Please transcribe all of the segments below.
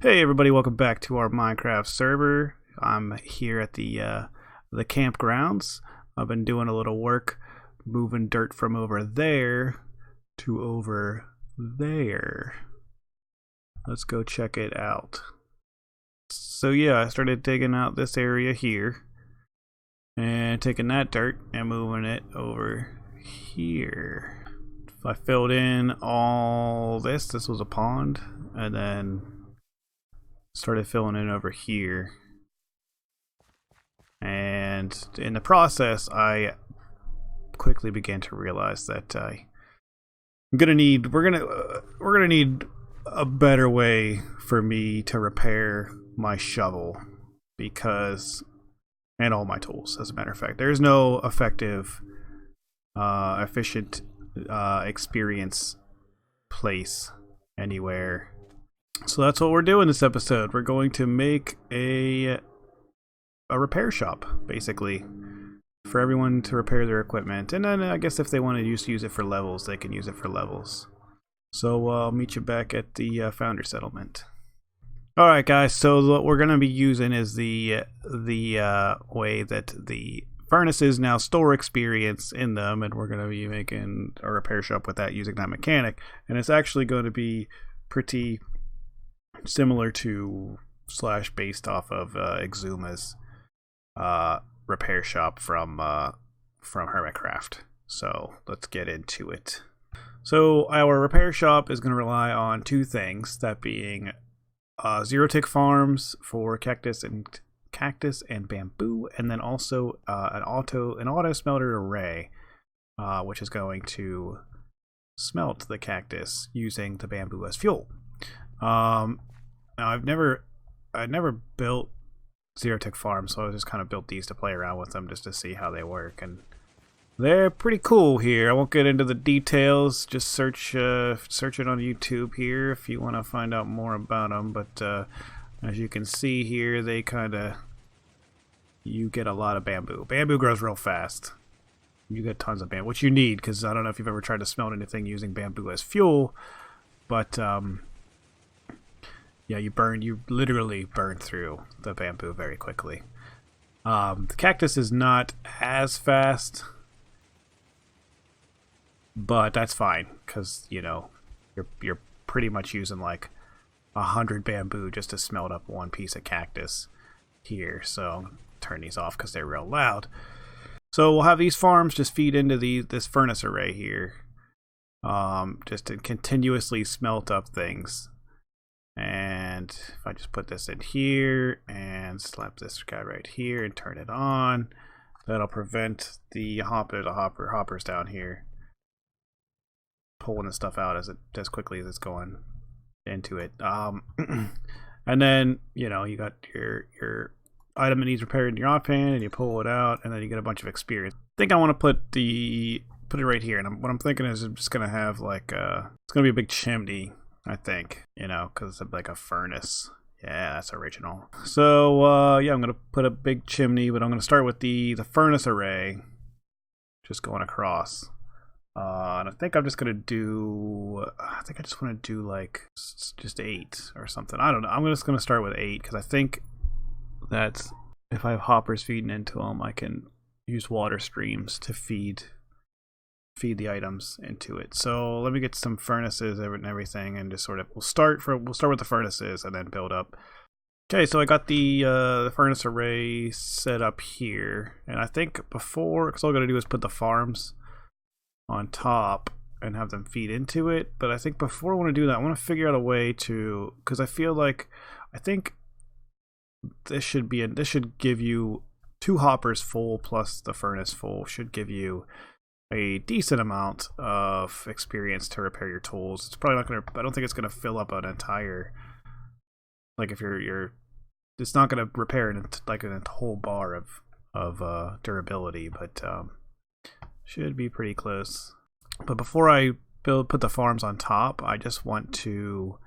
Hey everybody, welcome back to our Minecraft server. I'm here at the campgrounds. I've been doing a little work moving dirt from over there to over there. Let's go check it out. So yeah, I started digging out this area here and taking that dirt and moving it over here. If I filled in all this was a pond, and then started filling in over here, and in the process I quickly began to realize that we're gonna need a better way for me to repair my shovel, because and all my tools, as a matter of fact. There's no effective efficient experience place anywhere. So that's what we're doing this episode. We're going to make a repair shop, basically, for everyone to repair their equipment. And then I guess if they want to use it for levels, they can use it for levels. So I'll meet you back at the founder settlement. Alright guys, so what we're going to be using is the way that the furnaces now store experience in them, and we're going to be making a repair shop with that, using that mechanic. And it's actually going to be pretty similar to / based off of Exuma's repair shop from Hermitcraft. So let's get into it. So our repair shop is going to rely on two things, that being zero tick farms for cactus and bamboo, and then also an auto smelter array, which is going to smelt the cactus using the bamboo as fuel. Now I've never built zero tick farms, so I just kind of built these to play around with them just to see how they work, and they're pretty cool here. I won't get into the details. Just search it on YouTube here if you want to find out more about them. But as you can see here, you get a lot of bamboo. Bamboo grows real fast. You get tons of bamboo, which you need, because I don't know if you've ever tried to smelt anything using bamboo as fuel, but yeah, you literally burn through the bamboo very quickly. The cactus is not as fast, but that's fine, because you're pretty much using like 100 bamboo just to smelt up one piece of cactus here. So turn these off because they're real loud. So we'll have these farms just feed into this furnace array here, just to continuously smelt up things. And if I just put this in here and slap this guy right here and turn it on, that'll prevent the hoppers down here pulling the stuff out as quickly as it's going into it. And then you got your item that needs repaired in your offhand, and you pull it out, and then you get a bunch of experience. I think I want to put it right here, and what I'm thinking is I'm just gonna have like it's gonna be a big chimney, I think, because it's like a furnace. Yeah, that's original. So yeah, I'm gonna put a big chimney, but I'm gonna start with the furnace array, just going across. And I think I'm just gonna do. I think I just want to do like just 8 or something. I don't know. I'm just gonna start with 8, because I think that if I have hoppers feeding into them, I can use water streams to feed the items into it. So let me get some furnaces and everything, and just sort of we'll start with the furnaces and then build up. Okay, so I got the furnace array set up here, and I think because all I gotta do is put the farms on top and have them feed into it. But I think before I want to do that, I want to figure out a way to, because I think this should give you 2 hoppers full plus the furnace full, should give you a decent amount of experience to repair your tools. It's probably not gonna, I don't think it's gonna fill up an entire, like if it's not gonna repair like a whole bar of durability, but should be pretty close. But before I put the farms on top, I just want to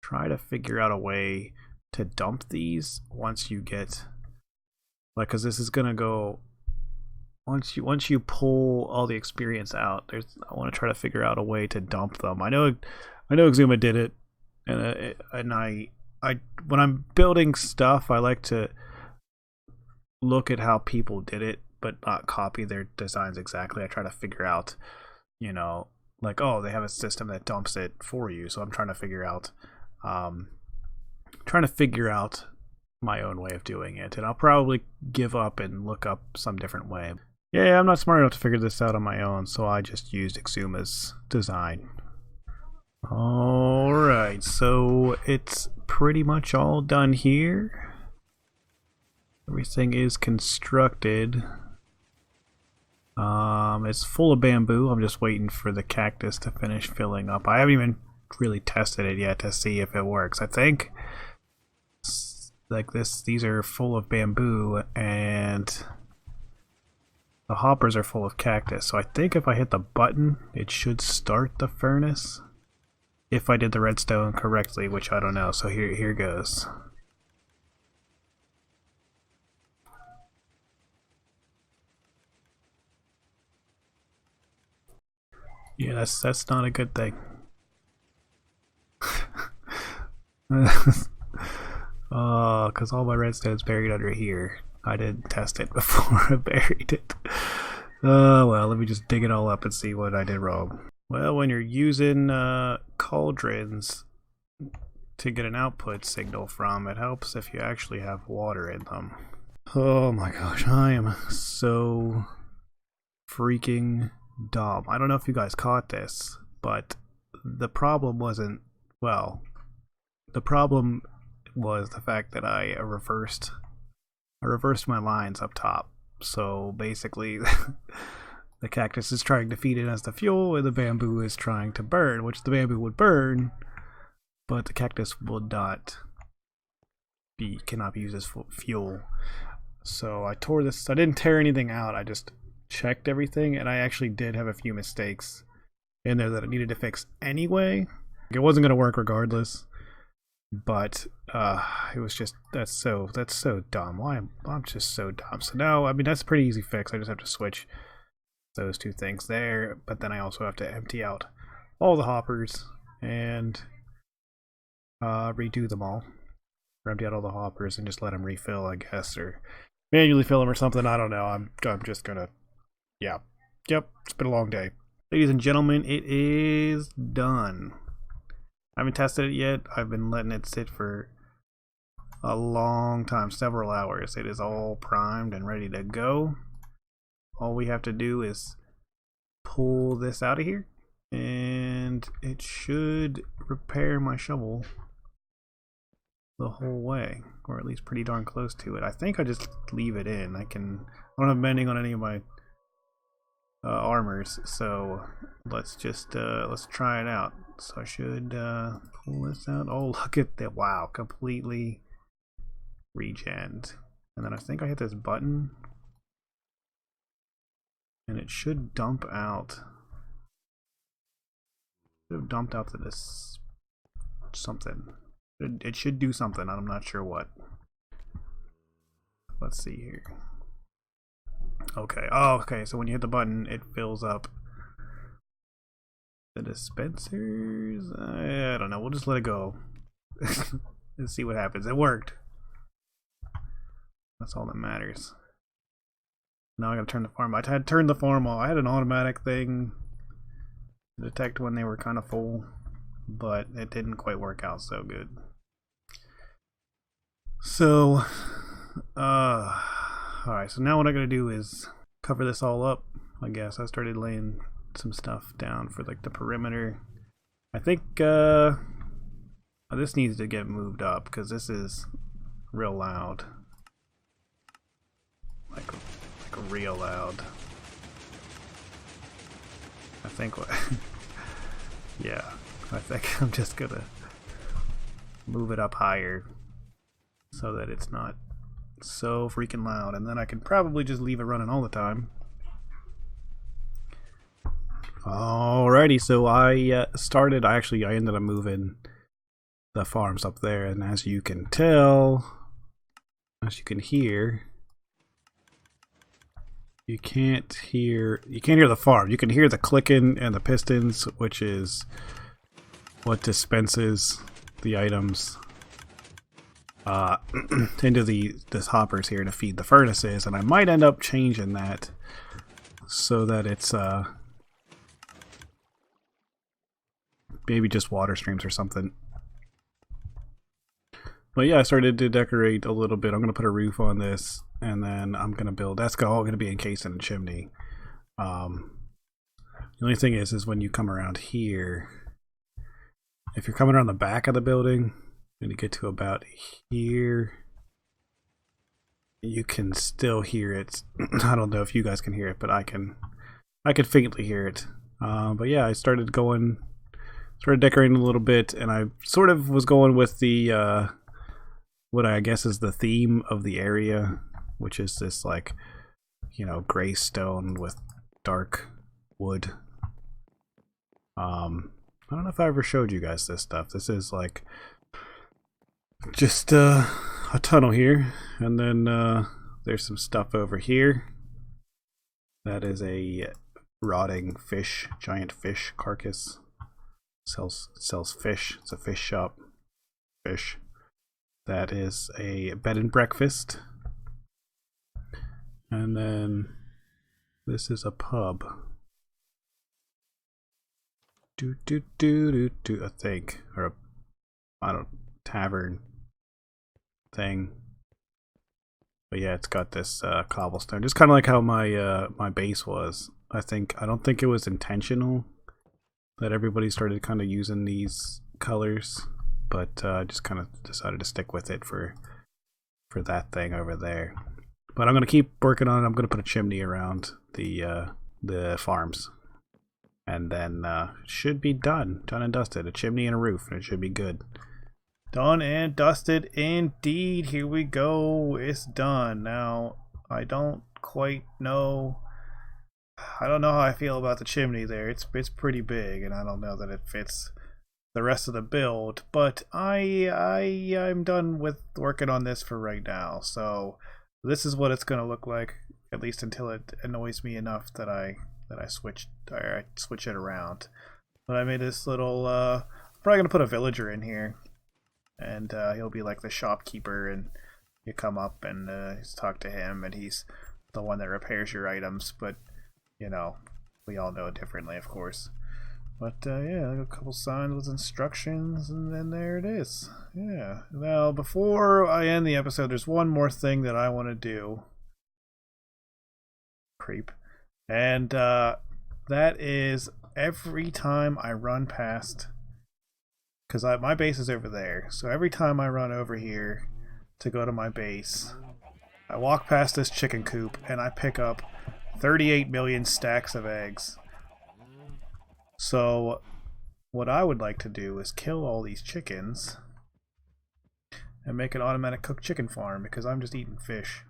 try to figure out a way to dump these once you get, like, because this is gonna go once you pull all the experience out. I want to try to figure out a way to dump them. I know Exuma did it, and when I'm building stuff, I like to look at how people did it, but not copy their designs exactly. I try to figure out, you know, like, oh, they have a system that dumps it for you, so I'm trying to figure out my own way of doing it, and I'll probably give up and look up some different way. Yeah, I'm not smart enough to figure this out on my own, so I just used Exuma's design. Alright, so it's pretty much all done here. Everything is constructed. It's full of bamboo. I'm just waiting for the cactus to finish filling up. I haven't even really tested it yet to see if it works. I think like these are full of bamboo and the hoppers are full of cactus. So I think if I hit the button, it should start the furnace. If I did the redstone correctly, which I don't know. So here goes. Yeah, that's not a good thing. Oh, because all my redstone's buried under here. I didn't test it before I buried it. Oh, well, let me just dig it all up and see what I did wrong. Well, when you're using cauldrons to get an output signal from, it helps if you actually have water in them. Oh my gosh, I am so freaking dumb. I don't know if you guys caught this, but the problem wasn't, well, the problem was the fact that I reversed my lines up top. So basically the cactus is trying to feed it as the fuel and the bamboo is trying to burn, which the bamboo would burn, but the cactus would not cannot be used as fuel. So I tore this. I didn't tear anything out, I just checked everything, and I actually did have a few mistakes in there that I needed to fix anyway. It wasn't going to work regardless, but it was just that's so dumb. Why I'm just so dumb. So now, I mean, that's a pretty easy fix. I just have to switch those two things there, but then I also have to empty out all the hoppers and redo them all, or empty out all the hoppers and just let them refill, I guess, or manually fill them or something. I don't know. I'm just gonna, yeah, yep. It's been a long day, ladies and gentlemen. It is done. I haven't tested it yet. I've been letting it sit for a long time, several hours. It is all primed and ready to go. All we have to do is pull this out of here, and it should repair my shovel the whole way, or at least pretty darn close to it. I think I just leave it in. I don't have bending on any of my armors, so let's just let's try it out. So I should pull this out. Oh, look at that. Wow, completely regened. And then I think I hit this button and it should dump out. Should have dumped out to this something. It should do something. I'm not sure what. Let's see here. Okay. Oh, okay. So when you hit the button, it fills up the dispensers. I don't know. We'll just let it go. Let's see what happens. It worked. That's all that matters. Now I gotta turn the farm. I had turned the farm off. I had an automatic thing to detect when they were kind of full, but it didn't quite work out so good. So, alright, so now what I'm gonna do is cover this all up, I guess. I started laying some stuff down for like the perimeter. I think this needs to get moved up because this is real loud. Like real loud. I think yeah, I think I'm just gonna move it up higher so that it's not so freaking loud, and then I can probably just leave it running all the time. Alrighty, so I ended up moving the farms up there, and as you can tell, as you can hear, you can't hear the farm. You can hear the clicking and the pistons, which is what dispenses the items into this hoppers here to feed the furnaces, and I might end up changing that so that it's maybe just water streams or something. But yeah, I started to decorate a little bit. I'm gonna put a roof on this, and then I'm gonna build. That's all gonna be encased in a chimney. The only thing is when you come around here, if you're coming around the back of the building and you get to about here, you can still hear it. I don't know if you guys can hear it, but I can faintly hear it. But yeah, I started decorating a little bit, and I sort of was going with the what I guess is the theme of the area, which is this, like, you know, gray stone with dark wood. I don't know if I ever showed you guys this stuff. This is like just a tunnel here, and then there's some stuff over here. That is a rotting fish, giant fish carcass. Sells fish. It's a fish shop. Fish. That is a bed and breakfast. And then this is a pub. I think, or a tavern thing. But yeah, it's got this cobblestone, just kind of like how my base was. I don't think it was intentional that everybody started kind of using these colors, but I just kind of decided to stick with it for that thing over there. But I'm gonna keep working on it. I'm gonna put a chimney around the farms, and then should be done and dusted. A chimney and a roof, and it should be good. Done and dusted indeed. Here we go. It's done. Now, I don't quite know. I don't know how I feel about the chimney there. It's pretty big, and I don't know that it fits the rest of the build. But I'm done with working on this for right now. So this is what it's gonna look like, at least until it annoys me enough that I switch it around. But I made this little. I'm probably gonna put a villager in here. And he'll be like the shopkeeper, and you come up and talk to him, and he's the one that repairs your items. But you know, we all know it differently, of course. But yeah, a couple signs with instructions, and then there it is. Yeah. Now, before I end the episode, there's one more thing that I want to do. Creep. And that is every time I run past. Because my base is over there, so every time I run over here to go to my base, I walk past this chicken coop and I pick up 38 million stacks of eggs. So what I would like to do is kill all these chickens and make an automatic cooked chicken farm, because I'm just eating fish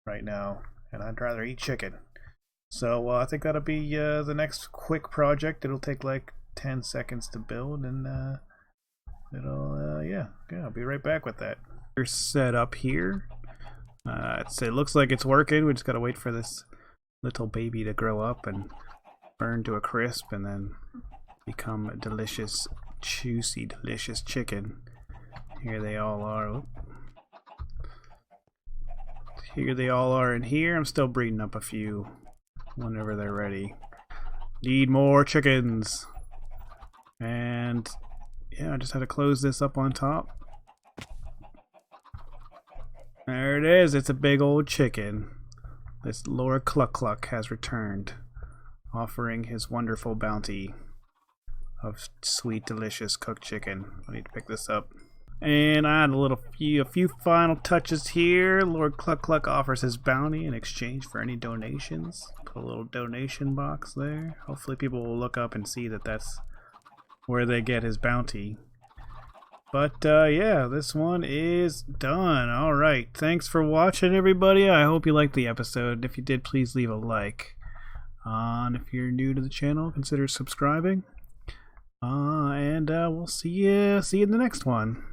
right now and I'd rather eat chicken. So I think that'll be the next quick project. It'll take like 10 seconds to build, and yeah, I'll be right back with that. We're set up here. It looks like it's working. We just gotta wait for this little baby to grow up and burn to a crisp, and then become a delicious, juicy, delicious chicken. Here they all are. Here they all are in here. I'm still breeding up a few whenever they're ready. Need more chickens. And yeah, I just had to close this up on top. There it is. It's a big old chicken. This Lord Cluck Cluck has returned, offering his wonderful bounty of sweet, delicious cooked chicken. I need to pick this up. And I had a few final touches here. Lord Cluck Cluck offers his bounty in exchange for any donations. Put a little donation box there. Hopefully people will look up and see that that's where they get his bounty. But yeah, this one is done. Alright, thanks for watching, everybody. I hope you liked the episode. If you did, please leave a like. And if you're new to the channel, consider subscribing. And we'll see you in the next one.